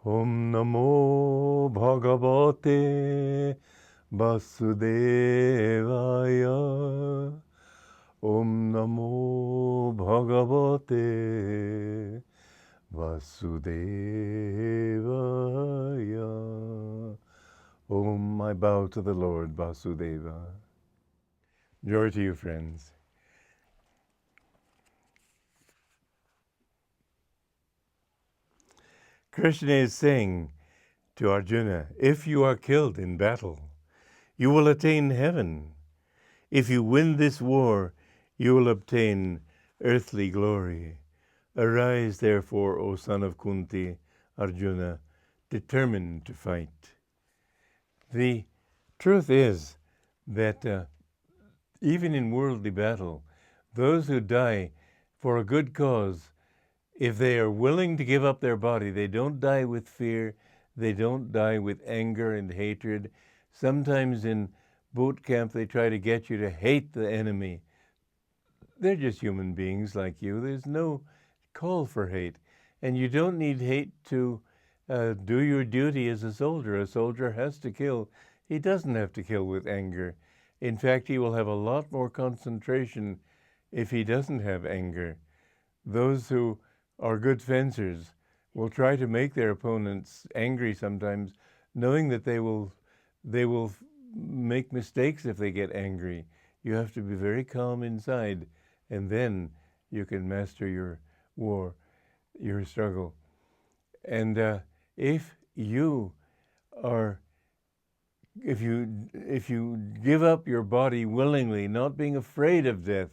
Om Namo Bhagavate Vasudevaya. Om Namo Bhagavate Vasudevaya. Om, I bow to the Lord Vasudeva. Joy to you, friends. Krishna is saying to Arjuna, if you are killed in battle, you will attain heaven. If you win this war, you will obtain earthly glory. Arise, therefore, O son of Kunti, Arjuna, determined to fight. The truth is that even in worldly battle, those who die for a good cause, if they are willing to give up their body, they don't die with fear, they don't die with anger and hatred. Sometimes in boot camp they try to get you to hate the enemy. They're just human beings like you. There's no call for hate. And you don't need hate to do your duty as a soldier. A soldier has to kill. He doesn't have to kill with anger. In fact, he will have a lot more concentration if he doesn't have anger. Those who are good fencers will try to make their opponents angry sometimes, knowing that they will make mistakes if they get angry. You have to be very calm inside, and then you can master your war, your struggle. And if you give up your body willingly, not being afraid of death,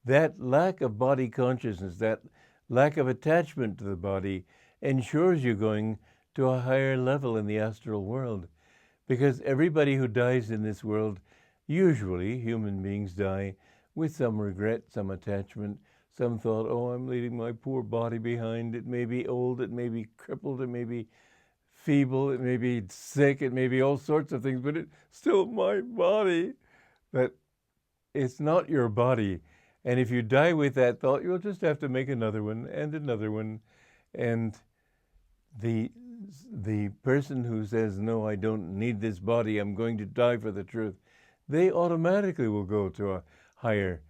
that lack of body consciousness, that lack of attachment to the body ensures you going to a higher level in the astral world. Because everybody who dies in this world, usually human beings die with some regret, some attachment, some thought, oh, I'm leaving my poor body behind. It may be old, it may be crippled, it may be feeble, it may be sick, it may be all sorts of things, but it's still my body. But it's not your body. And if you die with that thought, you'll just have to make another one and another one. And the person who says, no, I don't need this body, I'm going to die for the truth, they automatically will go to a higher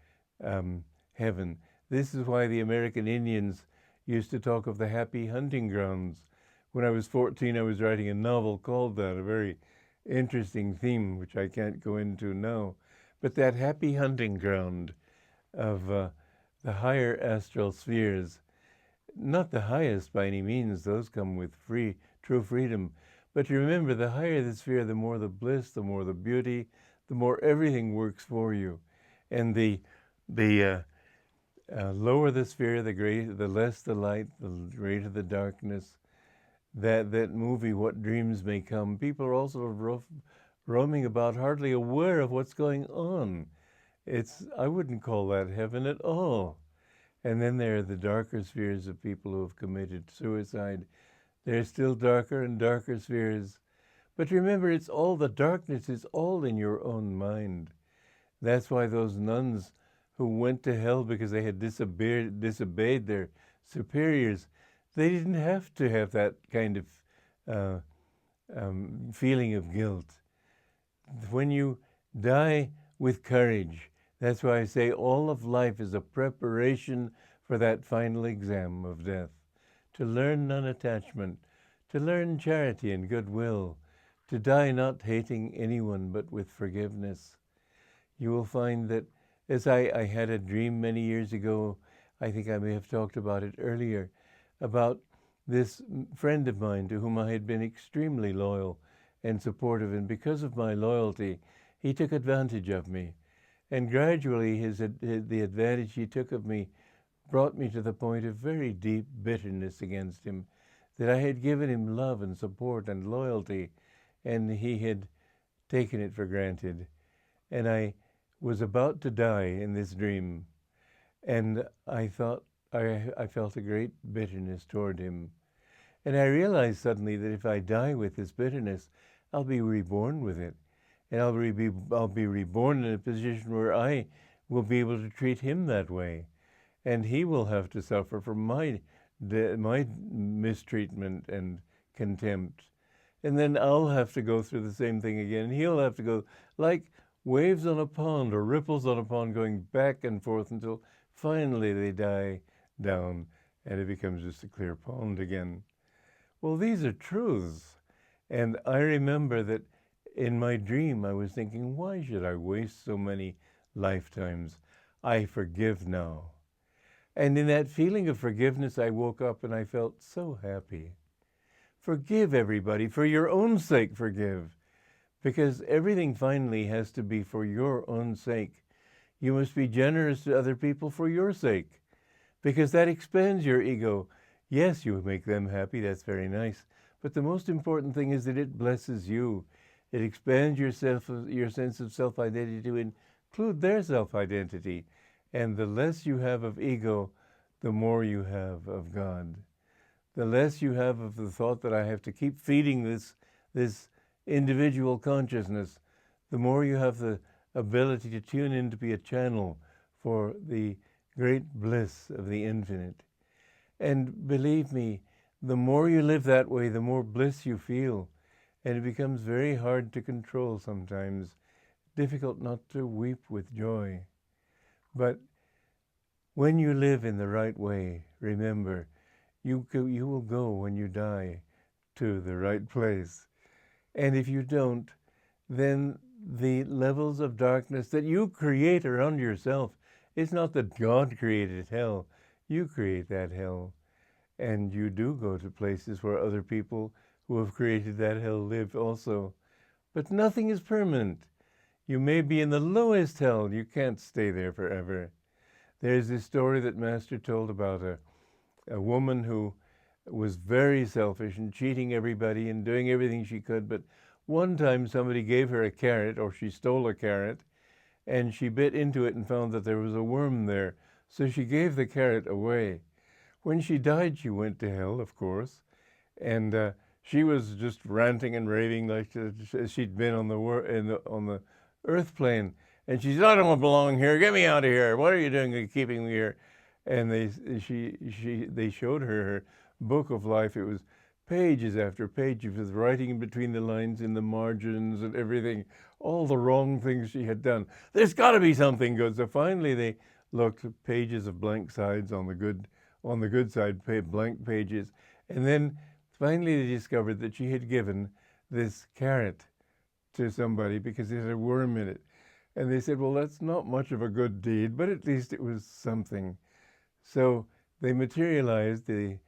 heaven. This is why the American Indians used to talk of the happy hunting grounds. When I was 14, I was writing a novel called that, a very interesting theme, which I can't go into now. But that happy hunting ground of the higher astral spheres, not the highest by any means, those come with true freedom. But remember, the higher the sphere, the more the bliss, the more the beauty, the more everything works for you. And the lower the sphere, the less the light, the greater the darkness. That movie, What Dreams May Come, people are also roaming about, hardly aware of what's going on. I wouldn't call that heaven at all. And then there are the darker spheres of people who have committed suicide. There are still darker and darker spheres. But remember, it's all the darkness is all in your own mind. That's why those nuns who went to hell because they had disobeyed their superiors, they didn't have to have that kind of feeling of guilt. When you die with courage, that's why I say all of life is a preparation for that final exam of death. To learn non-attachment, to learn charity and goodwill, to die not hating anyone but with forgiveness. You will find that, as I had a dream many years ago, I think I may have talked about it earlier, about this friend of mine to whom I had been extremely loyal and supportive, and because of my loyalty, he took advantage of me. And gradually the advantage he took of me brought me to the point of very deep bitterness against him, that I had given him love and support and loyalty, and he had taken it for granted. And I was about to die in this dream, and I thought I felt a great bitterness toward him. And I realized suddenly that if I die with this bitterness, I'll be reborn with it. And I'll be reborn in a position where I will be able to treat him that way. And he will have to suffer from my mistreatment and contempt. And then I'll have to go through the same thing again. And he'll have to go like waves on a pond or ripples on a pond going back and forth until finally they die down and it becomes just a clear pond again. Well, these are truths. And I remember that in my dream I was thinking, why should I waste so many lifetimes? I forgive now. And in that feeling of forgiveness, I woke up and I felt so happy. Forgive everybody. For your own sake, forgive. Because everything finally has to be for your own sake. You must be generous to other people for your sake. Because that expands your ego. Yes, you make them happy. That's very nice. But the most important thing is that it blesses you. It expands your sense of self-identity to include their self-identity. And the less you have of ego, the more you have of God. The less you have of the thought that I have to keep feeding this individual consciousness, the more you have the ability to tune in to be a channel for the great bliss of the infinite. And believe me, the more you live that way, the more bliss you feel. And it becomes very hard to control sometimes, difficult not to weep with joy. But when you live in the right way, remember, you will go when you die to the right place. And if you don't, then the levels of darkness that you create around yourself, it's not that God created hell, you create that hell. And you do go to places where other people who have created that hell live also. But nothing is permanent. You may be in the lowest hell, you can't stay there forever. There's this story that Master told about a woman who was very selfish and cheating everybody and doing everything she could, but one time somebody gave her a carrot, or she stole a carrot, and she bit into it and found that there was a worm there, so she gave the carrot away. When she died, she went to hell, of course, and she was just ranting and raving like she'd been on the earth plane. And she said, "I don't belong here. Get me out of here. What are you doing keeping me here?" And they showed her book of life. It was pages after pages with writing in between the lines, in the margins and everything, all the wrong things she had done. There's got to be something good. So finally they looked at pages of blank sides on the good side, blank pages. And then finally they discovered that she had given this carrot to somebody because it had a worm in it. And they said, well, that's not much of a good deed, but at least it was something. So they materialized, the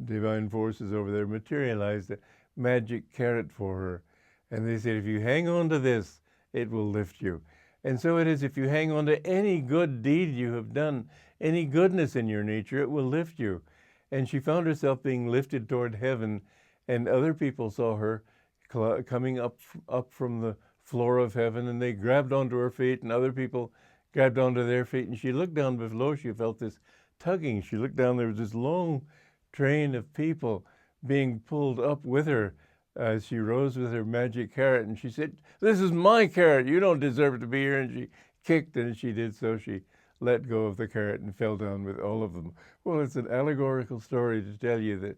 divine forces over there materialized a magic carrot for her. And they said, if you hang on to this, it will lift you. And so it is, if you hang on to any good deed you have done, any goodness in your nature, it will lift you. And she found herself being lifted toward heaven, and other people saw her coming up from the floor of heaven, and they grabbed onto her feet, and other people grabbed onto their feet, and she looked down below. She felt this tugging. She looked down, there was this long train of people being pulled up with her as she rose with her magic carrot, and she said, "This is my carrot, you don't deserve to be here." And she kicked, and she did so. She let go of the carrot and fell down with all of them. Well, it's an allegorical story to tell you that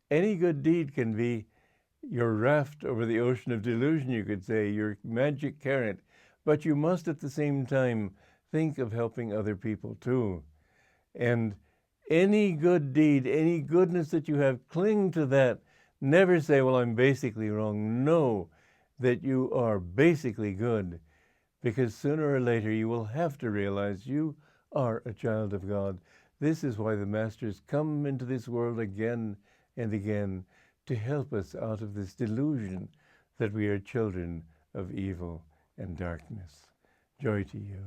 any good deed can be your raft over the ocean of delusion, you could say, your magic carrot. But you must at the same time think of helping other people too. And any good deed, any goodness that you have, cling to that. Never say, well, I'm basically wrong. Know that you are basically good, because sooner or later you will have to realize you are a child of God. This is why the Masters come into this world again and again, to help us out of this delusion that we are children of evil and darkness. Joy to you.